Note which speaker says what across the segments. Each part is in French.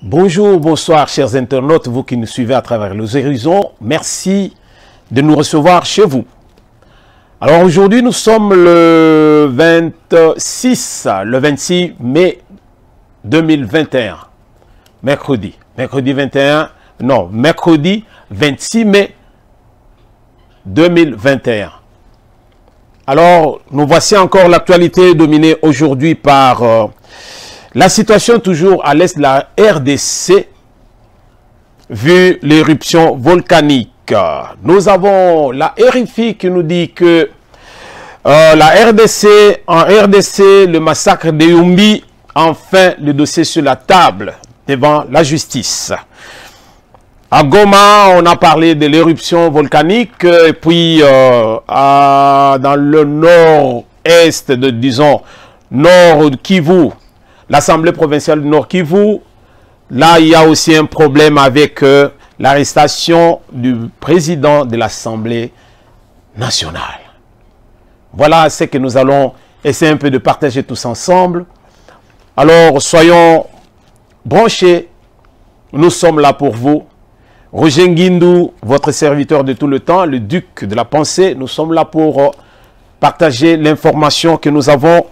Speaker 1: Bonjour, bonsoir chers internautes, vous qui nous suivez à travers les horizons, merci de nous recevoir chez vous. Alors aujourd'hui nous sommes le 26 mai 2021, mercredi 26 mai 2021. Alors nous voici encore l'actualité dominée aujourd'hui par la situation toujours à l'est de la RDC, vu l'éruption volcanique. Nous avons la RFI qui nous dit que en RDC, le massacre de Yumbi, enfin le dossier sur la table devant la justice. À Goma, on a parlé de l'éruption volcanique, et puis dans le nord-est de, disons, nord Kivu, l'Assemblée provinciale du Nord Kivu, là il y a aussi un problème avec l'arrestation du président de l'Assemblée nationale. Voilà ce que nous allons essayer un peu de partager tous ensemble. Alors soyons branchés, nous sommes là pour vous. Roger Nguindou, votre serviteur de tout le temps, le duc de la pensée, nous sommes là pour partager l'information que nous avons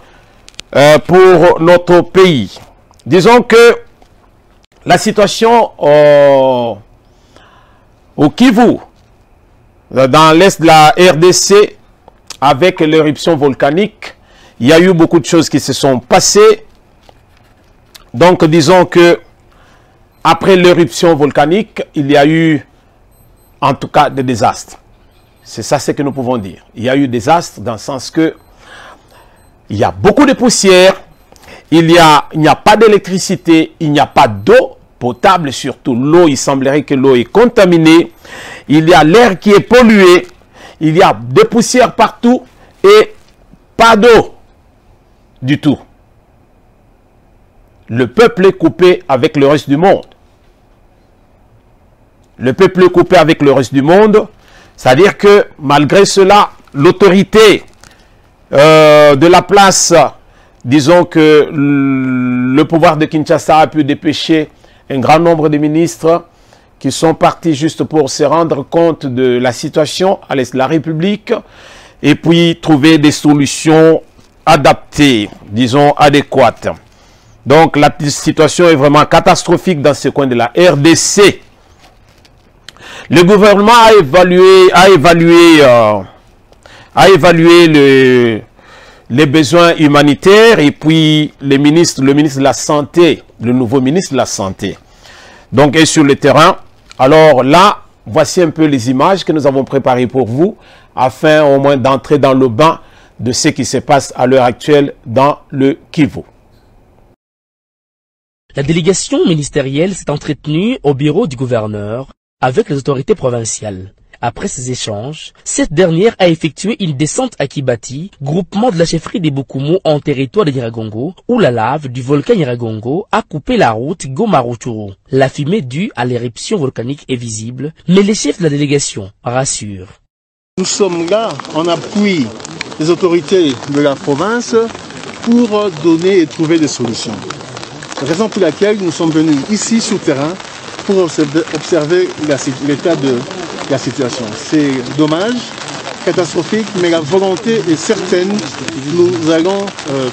Speaker 1: pour notre pays. Disons que la situation au Kivu, dans l'est de la RDC, avec l'éruption volcanique, il y a eu beaucoup de choses qui se sont passées. Donc disons que après l'éruption volcanique, il y a eu en tout cas des désastres. C'est ça ce que nous pouvons dire. Il y a eu des désastres dans le sens que il y a beaucoup de poussière, il n'y a pas d'électricité, il n'y a pas d'eau potable, surtout l'eau, il semblerait que l'eau est contaminée, il y a l'air qui est pollué, il y a des poussières partout et pas d'eau du tout. Le peuple est coupé avec le reste du monde. Le peuple est coupé avec le reste du monde, c'est-à-dire que malgré cela, l'autorité de la place, disons que le pouvoir de Kinshasa a pu dépêcher un grand nombre de ministres qui sont partis juste pour se rendre compte de la situation à l'est de la République et puis trouver des solutions adaptées, disons adéquates. Donc la situation est vraiment catastrophique dans ce coin de la RDC. Le gouvernement a évalué les besoins humanitaires et puis le ministre de la Santé, le nouveau ministre de la Santé, donc est sur le terrain. Alors là, voici un peu les images que nous avons préparées pour vous, afin au moins d'entrer dans le bain de ce qui se passe à l'heure actuelle dans le Kivu.
Speaker 2: La délégation ministérielle s'est entretenue au bureau du gouverneur avec les autorités provinciales. Après ces échanges, cette dernière a effectué une descente à Kibati, groupement de la chefferie des Bokumu en territoire de Nyiragongo, où la lave du volcan Nyiragongo a coupé la route Goma-Rutshuru. La fumée due à l'éruption volcanique est visible, mais les chefs de la délégation rassurent.
Speaker 3: Nous sommes là en appui des autorités de la province pour donner et trouver des solutions. C'est la raison pour laquelle nous sommes venus ici sur le terrain pour observer l'état de la situation. C'est dommage, catastrophique, mais la volonté est certaine. Nous allons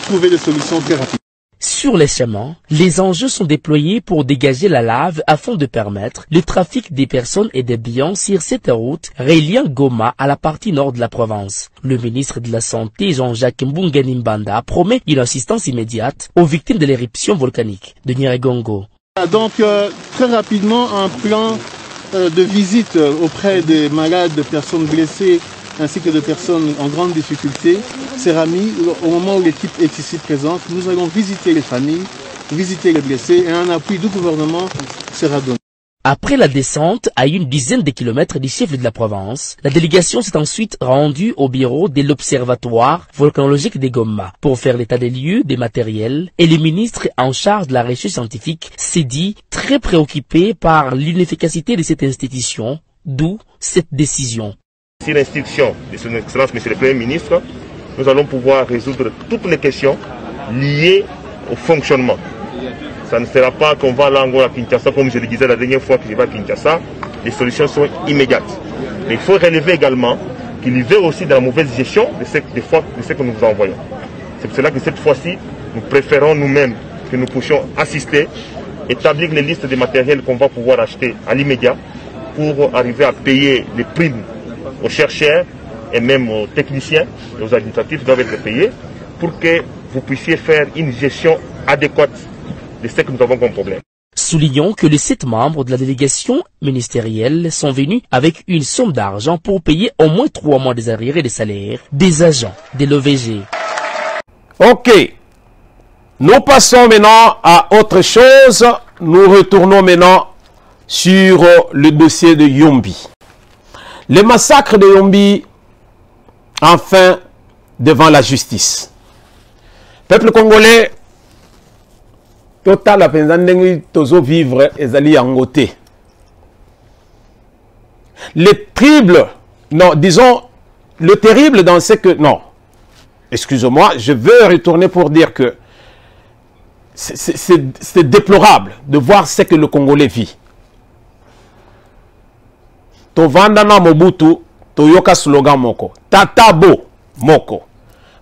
Speaker 3: trouver des solutions très rapides.
Speaker 2: Sur les chemins, les enjeux sont déployés pour dégager la lave afin de permettre le trafic des personnes et des biens sur cette route reliant Goma à la partie nord de la province. Le ministre de la Santé, Jean-Jacques Mbungenimbanda, promet une assistance immédiate aux victimes de l'éruption volcanique de Nyiragongo.
Speaker 3: Donc très rapidement, un plan de visite auprès des malades, des personnes blessées ainsi que de personnes en grande difficulté sera mis au moment où l'équipe est ici présente. Nous allons visiter les familles, visiter les blessés et un appui du gouvernement sera donné.
Speaker 2: Après la descente à une dizaine de kilomètres du chef de la province, la délégation s'est ensuite rendue au bureau de l'Observatoire volcanologique de Goma pour faire l'état des lieux, des matériels, et le ministre en charge de la recherche scientifique s'est dit très préoccupé par l'inefficacité de cette institution, d'où cette décision.
Speaker 4: Sur l'instruction de son Excellence, Monsieur le Premier ministre, nous allons pouvoir résoudre toutes les questions liées au fonctionnement Ça ne sera pas qu'on va là à Kinshasa, comme je le disais la dernière fois que je vais à Kinshasa. Les solutions sont immédiates. Mais il faut relever également qu'il y va aussi dans la mauvaise gestion de ce que nous vous envoyons. C'est pour cela que cette fois-ci, nous préférons nous-mêmes que nous puissions assister, établir les listes de matériel qu'on va pouvoir acheter à l'immédiat pour arriver à payer les primes aux chercheurs et même aux techniciens et aux administratifs doivent être payés pour que vous puissiez faire une gestion adéquate de ce que nous avons comme problème.
Speaker 2: Soulignons que les 7 membres de la délégation ministérielle sont venus avec une somme d'argent pour payer au moins 3 mois des arriérés des salaires des agents de l'OVG.
Speaker 1: Ok. Nous passons maintenant à autre chose. Nous retournons maintenant sur le dossier de Yombi. Le massacre de Yombi, enfin, devant la justice. Peuple congolais, total apenzandengi tozo vivre ezali angoté. Le terrible, non, disons, le terrible dans ce que, non, excusez-moi, je veux retourner pour dire que c'est déplorable de voir ce que le Congolais vit. Tovandana Mobutu, Toyoka slogan moko. Tata bo, moko.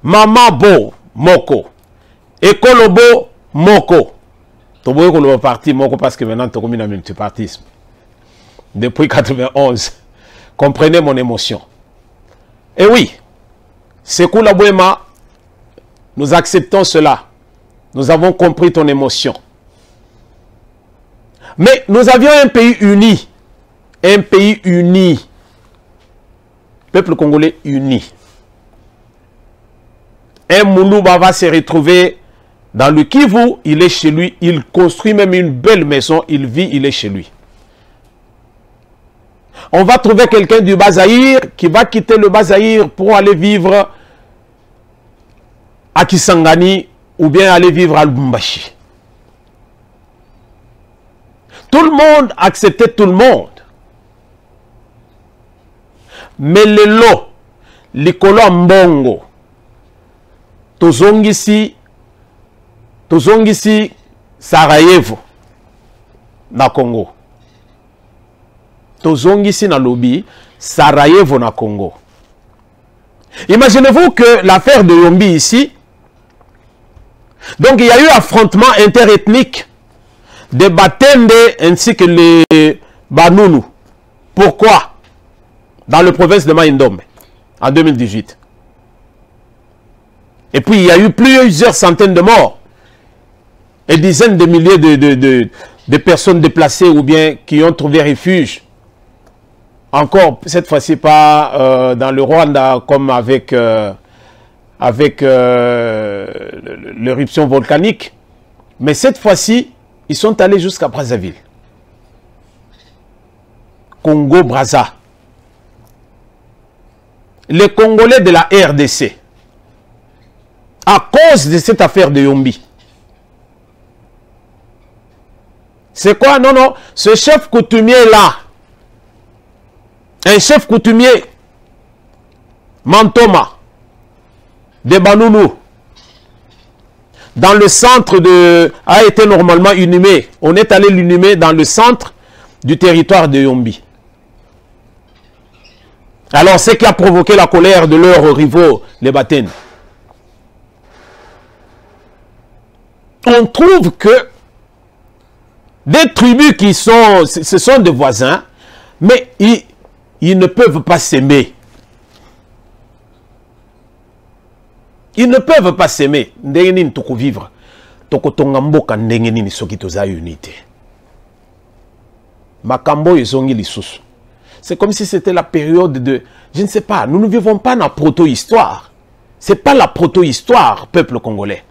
Speaker 1: Mama bo, moko. Ekolo bo, moko. Toboye ko le parti moko parce que maintenant tu as un multipartisme. Depuis 91. Comprenez mon émotion. Et oui, c'est Kula Bouema, nous acceptons cela. Nous avons compris ton émotion. Mais nous avions un pays uni. Un pays uni. Peuple congolais uni. Un Moulouba va se retrouver dans le Kivu, il est chez lui, il construit même une belle maison, il vit, il est chez lui. On va trouver quelqu'un du Bas-Zaïre qui va quitter le Bas-Zaïre pour aller vivre à Kisangani ou bien aller vivre à Lubumbashi. Tout le monde acceptait tout le monde. Mais le lot, l'ikolo mbongo, tozongisi Sarajevo na Congo. Tozongisi na lobi Sarajevo na Congo. Imaginez-vous que l'affaire de Yombi ici, donc il y a eu affrontement interethnique des Batende ainsi que les Banoulou. Pourquoi? Dans le province de Maïndombe en 2018. Et puis il y a eu plusieurs centaines de morts et dizaines de milliers de personnes déplacées ou bien qui ont trouvé refuge. Encore, cette fois-ci pas dans le Rwanda comme avec l'éruption volcanique. Mais cette fois-ci, ils sont allés jusqu'à Brazzaville. Congo-Brazza. Les Congolais de la RDC, à cause de cette affaire de Yombi. C'est quoi? Non, non. Ce chef coutumier là, un chef coutumier, Mantoma, de Banoulou, dans le centre de... a été normalement inhumé. On est allé l'inhumer dans le centre du territoire de Yombi. Alors, ce qui a provoqué la colère de leurs rivaux, les Batènes. On trouve que des tribus qui sont, ce sont des voisins, mais ils ne peuvent pas s'aimer. Ils ne peuvent pas s'aimer. Ndengenini toko vivre. Toko tongamboka ndengenini soki toza unité. Makambo ezongi lisusu. C'est comme si c'était la période de... Je ne sais pas, nous ne vivons pas dans la proto-histoire. Ce n'est pas la proto-histoire, peuple congolais.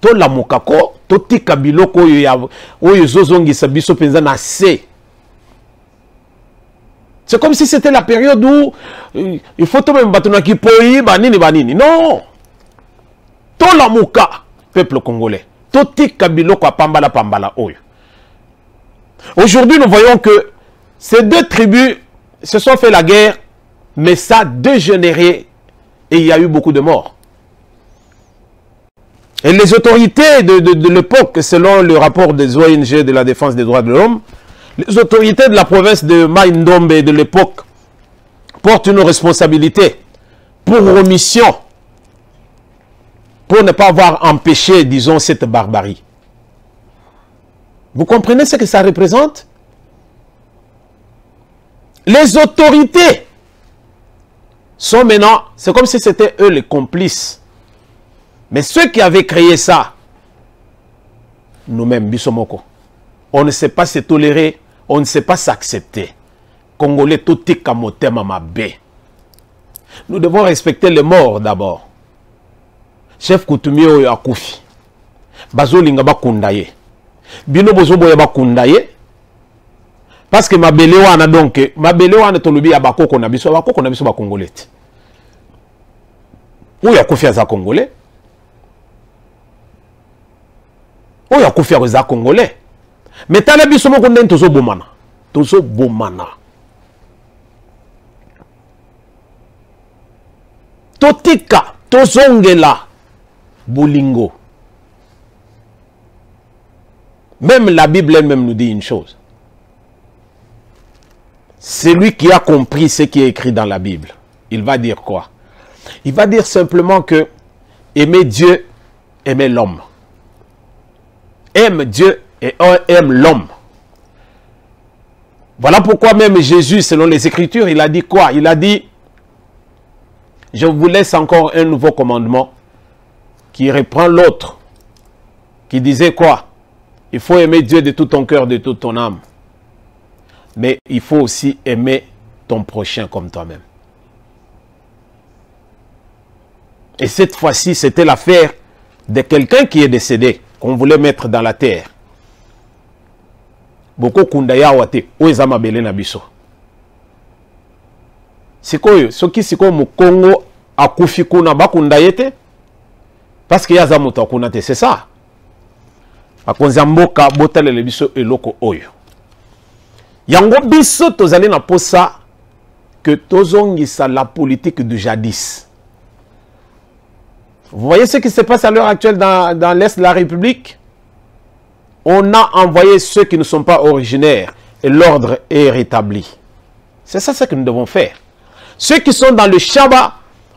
Speaker 1: To la mokako, to tika biloko oyo zozongi sabiso penza na se. C'est comme si c'était la période où il faut to même batona ki poi banini banini. Non. To la moka, peuple congolais. To tika biloko pambala pambala oyo. Aujourd'hui, nous voyons que ces deux tribus se sont fait la guerre, mais ça a dégénéré et il y a eu beaucoup de morts. Et les autorités de l'époque, selon le rapport des ONG de la défense des droits de l'homme, les autorités de la province de Mai-Ndombe de l'époque portent une responsabilité pour omission, pour ne pas avoir empêché, disons, cette barbarie. Vous comprenez ce que ça représente? Les autorités sont maintenant, c'est comme si c'était eux les complices. Mais ceux qui avaient créé ça, nous-mêmes, Bissomoko, on ne sait pas se tolérer, on ne sait pas s'accepter. Congolais, tout est kamote mamabe. Nous devons respecter les morts d'abord. Chef Koutoumi oyo akufi. Bazo linga bakundaye. Bino bozo boya bakundaye. Parce que mabele wana donc, mabele wana tolubi ya bakoko na biso ba Congolais. Oyo akufi aza Congolais. Oyo akufi aza Congolais. Mais tala biso moko ndeni tozo bomana. Tozo bomana. Totika, tozongela, bolingo. Même la Bible elle-même nous dit une chose. Celui qui a compris ce qui est écrit dans la Bible, il va dire quoi? Il va dire simplement que aimer Dieu, aimer l'homme. Aime Dieu et aime l'homme. Voilà pourquoi même Jésus, selon les Écritures, il a dit quoi? Il a dit: je vous laisse encore un nouveau commandement qui reprend l'autre, qui disait quoi? Il faut aimer Dieu de tout ton cœur, de toute ton âme. Mais il faut aussi aimer ton prochain comme toi-même. Et cette fois-ci, c'était l'affaire de quelqu'un qui est décédé, qu'on voulait mettre dans la terre. Beaucoup kundaya wate, oezama bele na biso. Sikoyo, soki siko mu Congo akufi kuna bakundaye te, parce que yaza muto akuna te, c'est ça. Akonza mboka botalele biso eloko oyo. Yango biso tozali na posa que tozongisa la politique de jadis. Vous voyez ce qui se passe à l'heure actuelle dans l'Est de la République? On a envoyé ceux qui ne sont pas originaires et l'ordre est rétabli. C'est ça ce que nous devons faire. Ceux qui sont dans le Chaba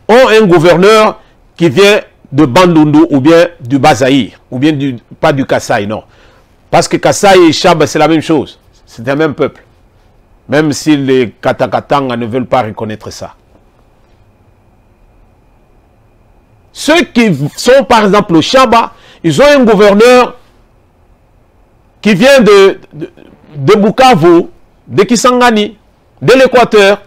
Speaker 1: ont un gouverneur qui vient de Bandundu ou bien du Bazaïr, ou bien pas du Kasaï, non. Parce que Kasaï et Chaba, c'est la même chose. C'est un même peuple. Même si les Katakatanga ne veulent pas reconnaître ça. Ceux qui sont par exemple au Chaba, ils ont un gouverneur qui vient de Bukavu, de Kisangani, de l'Équateur.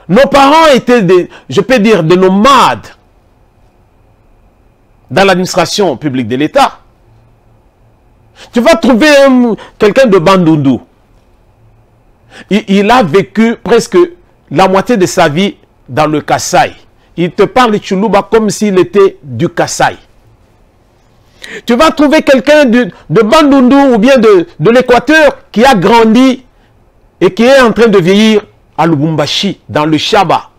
Speaker 1: Nos parents étaient, je peux dire, des nomades dans l'administration publique de l'État. Tu vas trouver quelqu'un de Bandundu. Il a vécu presque la moitié de sa vie dans le Kasaï. Il te parle de Chuluba comme s'il était du Kasaï. Tu vas trouver quelqu'un de Bandundu ou bien de l'Équateur qui a grandi et qui est en train de vieillir à Lubumbashi, dans le Chaba.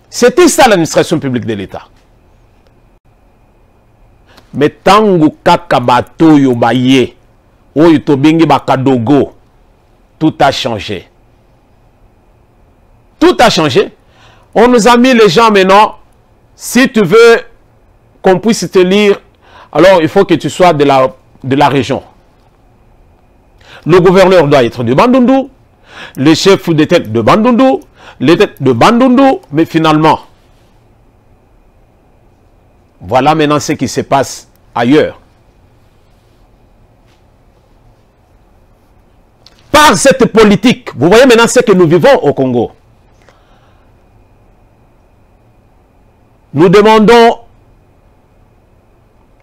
Speaker 1: C'était ça l'administration publique de l'État. Mais tangu kaka bato yo baye, oyo tobingi bakadogo, tout a changé. Tout a changé. On nous a mis les gens maintenant, si tu veux qu'on puisse te lire, alors il faut que tu sois de la région. Le gouverneur doit être de Bandundu, le chef de tête de Bandundu, les têtes de Bandundu, mais finalement, voilà maintenant ce qui se passe ailleurs. Par cette politique, vous voyez maintenant ce que nous vivons au Congo. Nous demandons,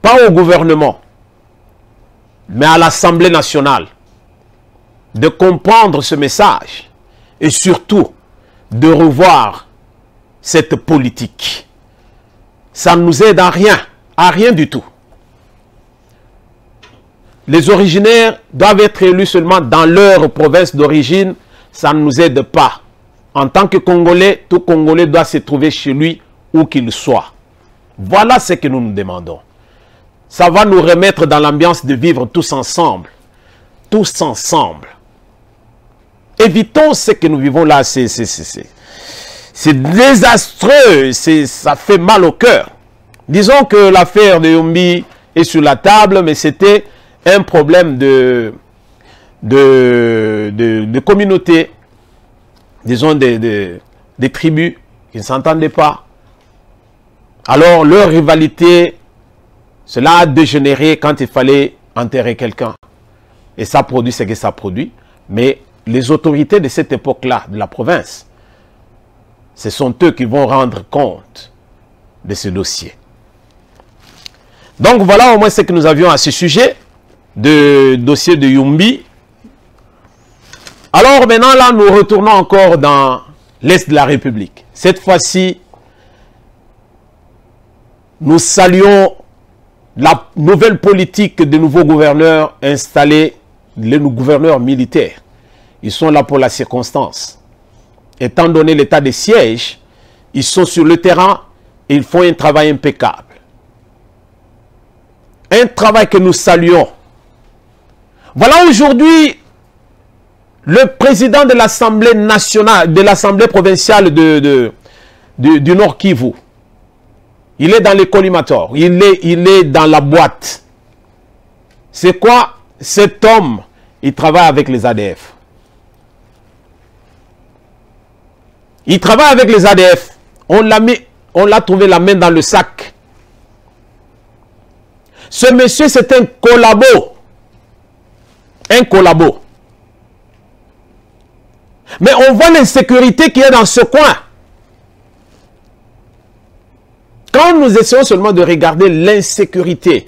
Speaker 1: pas au gouvernement, mais à l'Assemblée nationale, de comprendre ce message et surtout de revoir cette politique. Ça ne nous aide à rien du tout. Les originaires doivent être élus seulement dans leur province d'origine, ça ne nous aide pas En tant que Congolais, tout Congolais doit se trouver chez lui où qu'il soit. Voilà ce que nous nous demandons. Ça va nous remettre dans l'ambiance de vivre tous ensemble. Tous ensemble. Évitons ce que nous vivons là. C'est désastreux. Ça fait mal au cœur. Disons que l'affaire de Yumbi est sur la table, mais c'était un problème de communauté, disons des tribus qui ne s'entendaient pas. Alors leur rivalité, cela a dégénéré quand il fallait enterrer quelqu'un. Et ça produit ce que ça produit. Mais les autorités de cette époque-là, de la province, ce sont eux qui vont rendre compte de ce dossier. Donc voilà au moins ce que nous avions à ce sujet, de dossier de Yumbi. Alors maintenant là, nous retournons encore dans l'Est de la République. Cette fois-ci, nous saluons la nouvelle politique des nouveaux gouverneurs installés, les gouverneurs militaires. Ils sont là pour la circonstance. Étant donné l'état de siège, ils sont sur le terrain et ils font un travail impeccable. Un travail que nous saluons. Voilà aujourd'hui le président de l'Assemblée nationale, de l'Assemblée provinciale du Nord Kivu. Il est dans les collimateurs, il est dans la boîte. C'est quoi? Cet homme, il travaille avec les ADF. Il travaille avec les ADF. On l'a trouvé la main dans le sac. Ce monsieur, c'est un collabo. Un collabo. Mais on voit l'insécurité qui est dans ce coin. Quand nous essayons seulement de regarder l'insécurité,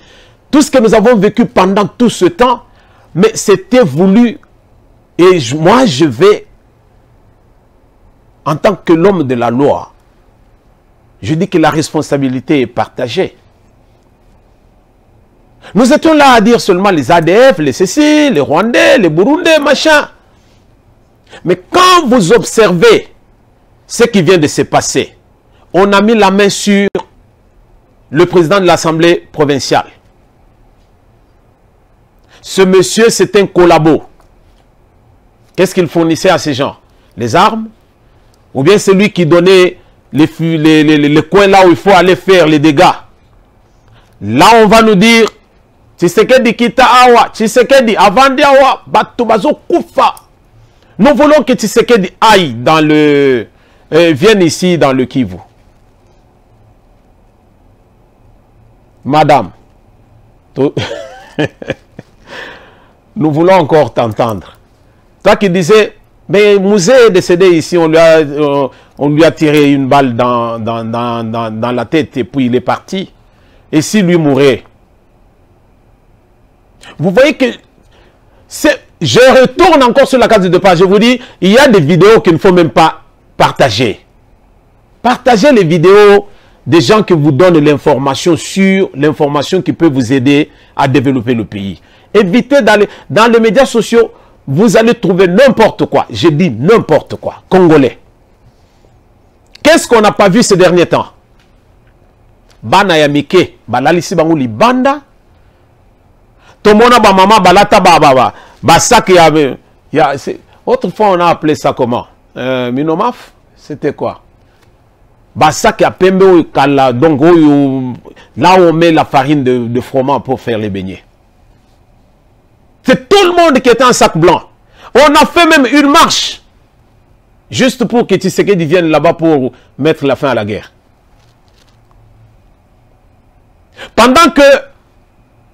Speaker 1: tout ce que nous avons vécu pendant tout ce temps, mais c'était voulu. Et moi, je vais, en tant que l'homme de la loi, je dis que la responsabilité est partagée. Nous étions là à dire seulement les ADF, les CC, les Rwandais, les Burundais, machin. Mais quand vous observez ce qui vient de se passer, on a mis la main sur le président de l'Assemblée provinciale. Ce monsieur, c'est un collabo. Qu'est-ce qu'il fournissait à ces gens? Les armes? Ou bien c'est lui qui donnait les coins là où il faut aller faire les dégâts? Là, on va nous dire, Tshisekedi kita awa, Tshisekedi avandi awa, batu bazo kufa. Nous voulons que Tshisekedi aille dans vienne ici dans le Kivu. Madame, nous voulons encore t'entendre. Toi qui disais, mais Mouzé est décédé ici, on lui a tiré une balle dans la tête et puis il est parti. Et si lui mourait? Vous voyez que je retourne encore sur la case de départ. Je vous dis, il y a des vidéos qu'il ne faut même pas partager. Partagez les vidéos des gens qui vous donnent l'information sur l'information qui peut vous aider à développer le pays. Évitez d'aller dans les médias sociaux, vous allez trouver n'importe quoi. Je dis n'importe quoi. Congolais. Qu'est-ce qu'on n'a pas vu ces derniers temps? Bana yamike, balalisi bangu libanda. Tomona ba mama balata ba sac ya autrefois on a appelé ça comment? Minomaf, c'était quoi? Basak ya pembe kala, donc là où on met la farine de froment pour faire les beignets. C'est tout le monde qui était en sac blanc. On a fait même une marche juste pour que Tshisekedi vienne là-bas pour mettre la fin à la guerre. Pendant que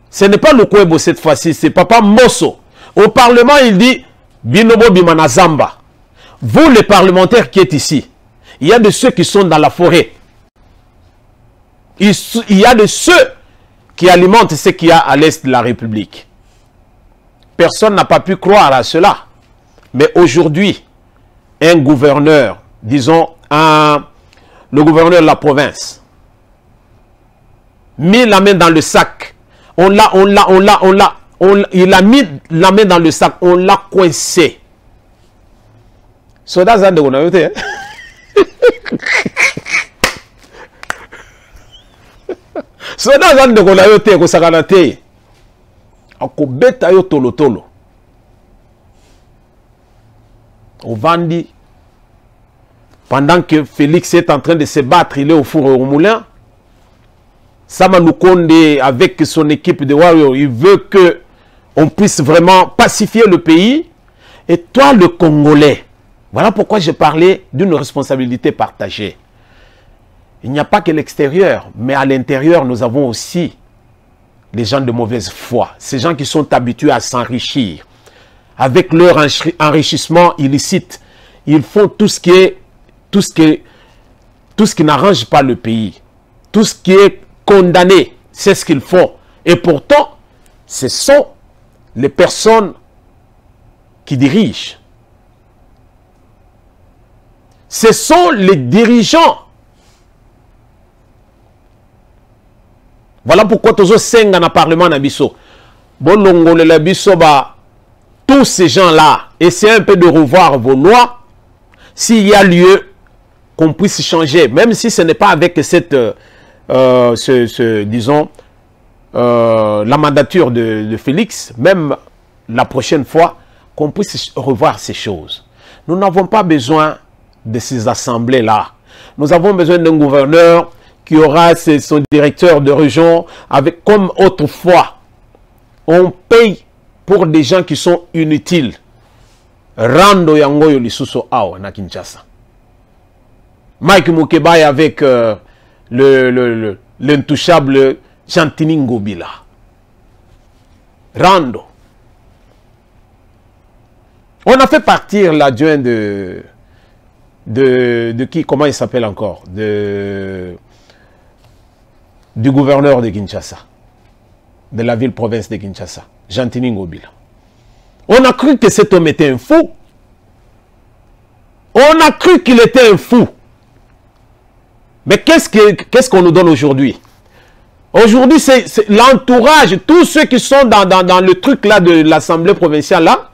Speaker 1: ce n'est pas le Kwebo cette fois-ci, c'est Papa Mosso. Au Parlement, il dit Binobo Bimanazamba. Vous les parlementaires qui êtes ici, il y a de ceux qui sont dans la forêt. Il y a de ceux qui alimentent ce qu'il y a à l'est de la République. Personne n'a pas pu croire à cela. Mais aujourd'hui, un gouverneur, disons le gouverneur de la province, mit la main dans le sac. Il a mis la main dans le sac, on l'a coincé. Soda za ndeko na yo te. Soda za ndeko na yo te kosakana te. Akobeta yo tolo tolo. Ovandi. Pendant que Félix est en train de se battre, il est au four et au moulin. Sama Lukonde, avec son équipe de Warriors, il veut que on puisse vraiment pacifier le pays. Et toi, le Congolais, voilà pourquoi je parlais d'une responsabilité partagée. Il n'y a pas que l'extérieur, mais à l'intérieur, nous avons aussi les gens de mauvaise foi. Ces gens qui sont habitués à s'enrichir. Avec leur enrichissement illicite, ils font tout ce qui n'arrange pas le pays. Tout ce qui est condamné, c'est ce qu'ils font. Et pourtant, ce sont les personnes qui dirigent. Ce sont les dirigeants. Voilà pourquoi tous ces dans le Parlement nabiso. Bon le labiso ba tous ces gens-là, essayez un peu de revoir vos lois. S'il y a lieu qu'on puisse changer, même si ce n'est pas avec cette disons la mandature de Félix, même la prochaine fois, qu'on puisse revoir ces choses. Nous n'avons pas besoin de ces assemblées-là. Nous avons besoin d'un gouverneur qui aura son directeur de région, avec comme autrefois. On paye pour des gens qui sont inutiles. Rando yangoyo lisuso ao na Kinshasa. Mike Mukebai avec l'intouchable Chantini Ngobila. Rando. On a fait partir l'adjoint de qui, comment il s'appelle encore, du gouverneur de Kinshasa, de la ville-province de Kinshasa, Chantini Ngobila. On a cru que cet homme était un fou. On a cru qu'il était un fou. Mais qu'est-ce qu'on nous donne aujourd'hui? Aujourd'hui, c'est l'entourage, tous ceux qui sont dans le truc là de l'Assemblée provinciale là,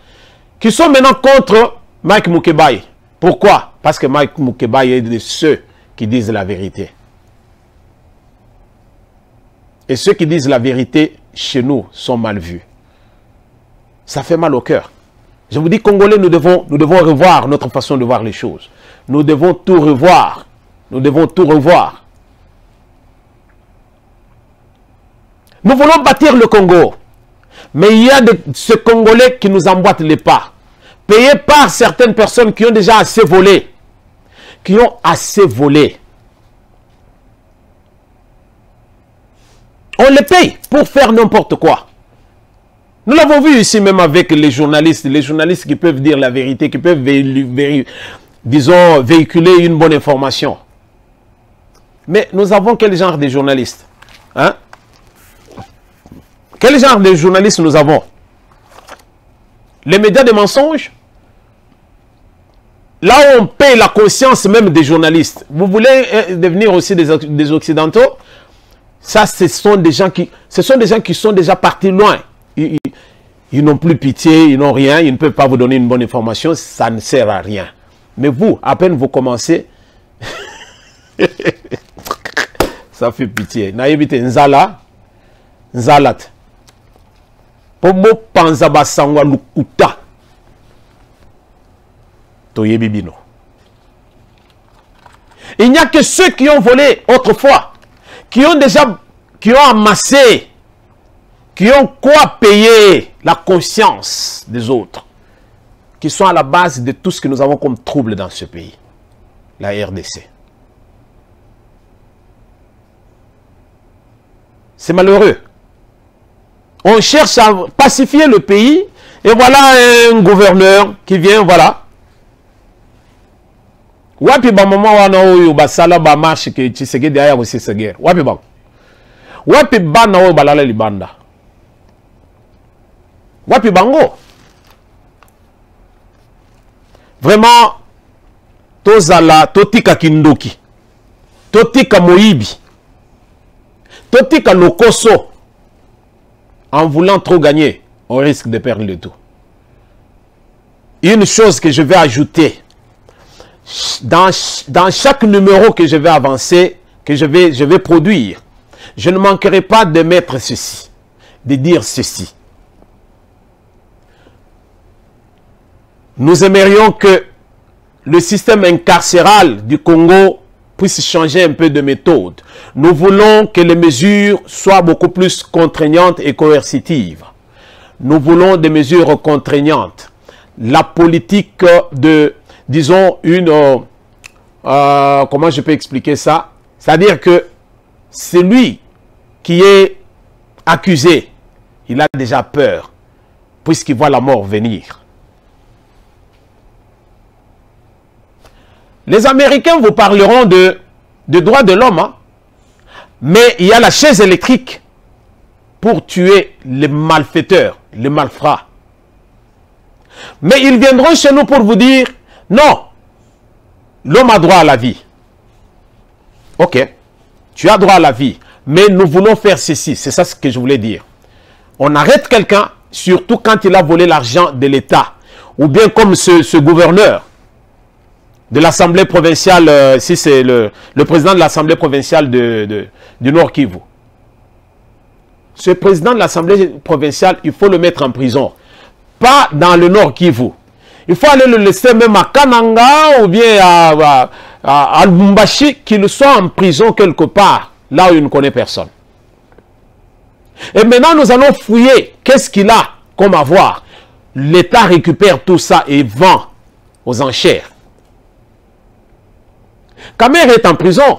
Speaker 1: qui sont maintenant contre Mike Mukebai. Pourquoi? Parce que Mike Mukebai est de ceux qui disent la vérité. Et ceux qui disent la vérité, chez nous, sont mal vus. Ça fait mal au cœur. Je vous dis, Congolais, nous devons revoir notre façon de voir les choses. Nous devons tout revoir. Nous devons tout revoir. Nous voulons bâtir le Congo. Mais il y a ce Congolais qui nous emboîtent les pas. Payés par certaines personnes qui ont déjà assez volé. Qui ont assez volé. On les paye pour faire n'importe quoi. Nous l'avons vu ici même avec les journalistes qui peuvent dire la vérité, qui peuvent, disons, véhiculer une bonne information. Mais nous avons quel genre de journalistes? Hein? Quel genre de journalistes nous avons? Les médias de mensonges? Là où on paye la conscience même des journalistes. Vous voulez devenir aussi des Occidentaux? Ça, ce sont des gens qui sont déjà partis loin. Ils n'ont plus pitié, ils n'ont rien, ils ne peuvent pas vous donner une bonne information, ça ne sert à rien. Mais vous, à peine vous commencez, ça fait pitié. Naïbite nzala, nzalat. Pomo panzaba sangwa lukuta. Toyebibino. Il n'y a que ceux qui ont volé autrefois, qui ont amassé, qui ont quoi payer la conscience des autres, qui sont à la base de tout ce que nous avons comme trouble dans ce pays, la RDC. C'est malheureux. On cherche à pacifier le pays, et voilà un gouverneur qui vient, voilà. Wapi ba mama wana oyo basala ba marche ke Tshisekedi aya ko Tshisekedi. Wapi ba? Wapi ba na oyo balala libanda. Wapi bango? Vraiment, tozala, totika kindoki, totika moibi, totika lokoso. En voulant trop gagner, on risque de perdre le tout. Une chose que je vais ajouter dans chaque numéro que je vais avancer, que je vais produire, je ne manquerai pas de mettre ceci, de dire ceci. Nous aimerions que le système incarcéral du Congo puisse changer un peu de méthode. Nous voulons que les mesures soient beaucoup plus contraignantes et coercitives. Nous voulons des mesures contraignantes. La politique de, disons, comment je peux expliquer ça? C'est-à-dire que celui qui est accusé, il a déjà peur, puisqu'il voit la mort venir. Les Américains vous parleront de droits de l'homme, hein? Mais il y a la chaise électrique pour tuer les malfaiteurs, les malfrats. Mais ils viendront chez nous pour vous dire, non, l'homme a droit à la vie. Ok, tu as droit à la vie, mais nous voulons faire ceci, c'est ça ce que je voulais dire. On arrête quelqu'un, surtout quand il a volé l'argent de l'État, ou bien comme ce gouverneur de l'Assemblée provinciale, si c'est le président de l'Assemblée provinciale du Nord Kivu. Ce président de l'Assemblée provinciale, il faut le mettre en prison. Pas dans le Nord Kivu. Il faut aller le laisser même à Kananga ou bien à Lubumbashi, qu'il soit en prison quelque part, là où il ne connaît personne. Et maintenant, nous allons fouiller qu'est-ce qu'il a comme avoir. L'État récupère tout ça et vend aux enchères. Kamer est en prison.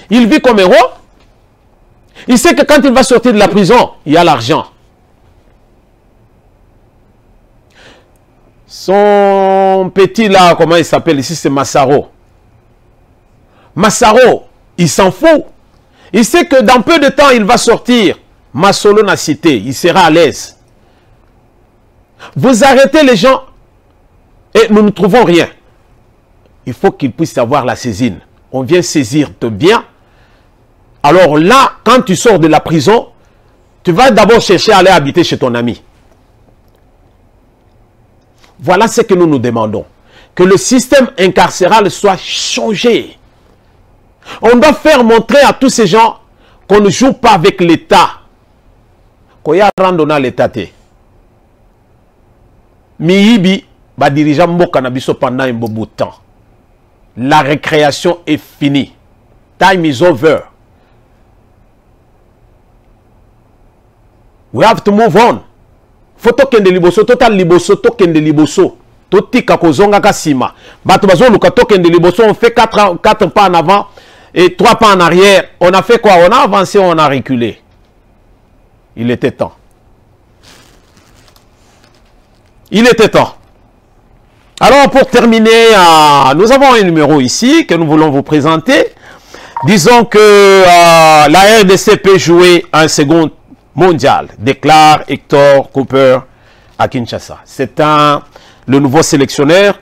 Speaker 1: Il vit comme héros. Il sait que quand il va sortir de la prison, il y a l'argent. Son petit là, comment il s'appelle ici, c'est Massaro. Massaro, il s'en fout. Il sait que dans peu de temps, il va sortir. Massolo n'a cité, il sera à l'aise. Vous arrêtez les gens et nous ne trouvons rien. Il faut qu'il puisse avoir la saisine. On vient saisir ton bien. Alors là, quand tu sors de la prison, tu vas d'abord chercher à aller habiter chez ton ami. Voilà ce que nous nous demandons. Que le système incarcéral soit changé. On doit faire montrer à tous ces gens qu'on ne joue pas avec l'État. Qu'on y a randonné à l'État. Miyibi va diriger Mboka Nabiso pendant un bon bout de temps. La récréation est finie. Time is over. We have to move on. Foto kende liboso, total liboso, to kende liboso. Totika kozonga kasima. Bato bazo luka to kende liboso, on fait 4 pas en avant et 3 pas en arrière. On a fait quoi? On a avancé, on a reculé. Il était temps. Il était temps. Alors pour terminer, nous avons un numéro ici que nous voulons vous présenter. Disons que la RDC peut jouer un second mondial, déclare Hector Cooper à Kinshasa. C'est le nouveau sélectionneur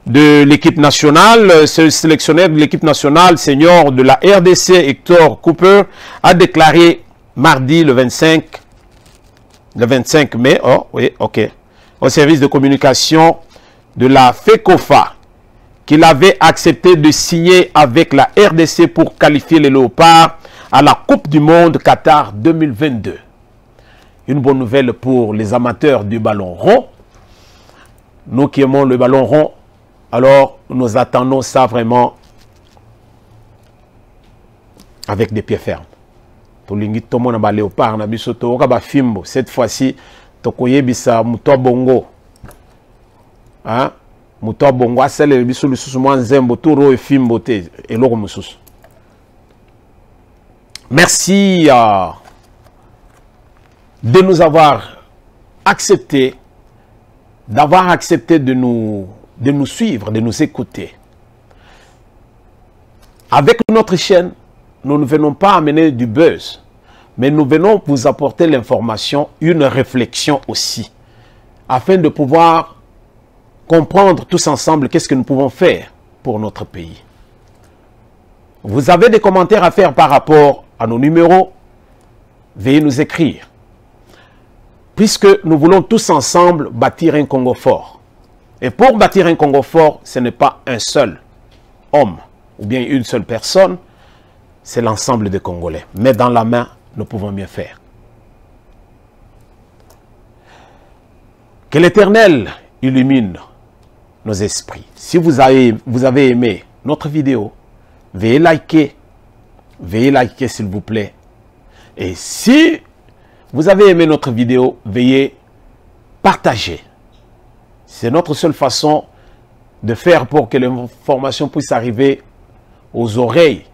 Speaker 1: de l'équipe nationale. Ce sélectionneur de l'équipe nationale, senior de la RDC, Hector Cooper, a déclaré mardi le 25 mai, au service de communication de la FECOFA, qu'il avait accepté de signer avec la RDC pour qualifier les Léopards à la Coupe du Monde Qatar 2022. Une bonne nouvelle pour les amateurs du ballon rond. Nous qui aimons le ballon rond, alors nous attendons ça vraiment avec des pieds fermes. Cette fois-ci, Tokoyebisa Muto Bongo. Hein? Muto Bongo a celle biso lisusu mwa nzembo turo efimbo te eloko mususu. Merci de nous avoir accepté, d'avoir accepté de nous suivre, de nous écouter. Avec notre chaîne, nous ne venons pas amener du buzz, mais nous venons vous apporter l'information, une réflexion aussi, afin de pouvoir comprendre tous ensemble qu'est-ce que nous pouvons faire pour notre pays. Vous avez des commentaires à faire par rapport à nos numéros, veuillez nous écrire. Puisque nous voulons tous ensemble bâtir un Congo fort. Et pour bâtir un Congo fort, ce n'est pas un seul homme ou bien une seule personne, c'est l'ensemble des Congolais. Mais dans la main, nous pouvons mieux faire. Que l'Éternel illumine nos esprits. Si vous avez aimé notre vidéo, veuillez liker s'il vous plaît. Et si vous avez aimé notre vidéo, veuillez partager. C'est notre seule façon de faire pour que l'information puisse arriver aux oreilles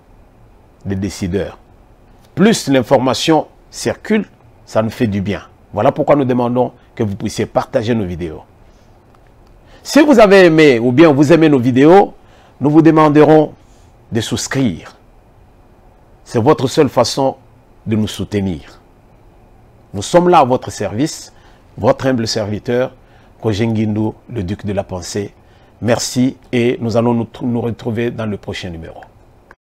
Speaker 1: des décideurs. Plus l'information circule, ça nous fait du bien. Voilà pourquoi nous demandons que vous puissiez partager nos vidéos. Si vous avez aimé ou bien vous aimez nos vidéos, nous vous demanderons de souscrire. C'est votre seule façon de nous soutenir. Nous sommes là à votre service, votre humble serviteur, Roger Nguindou, le duc de la pensée. Merci et nous allons nous retrouver dans le prochain numéro.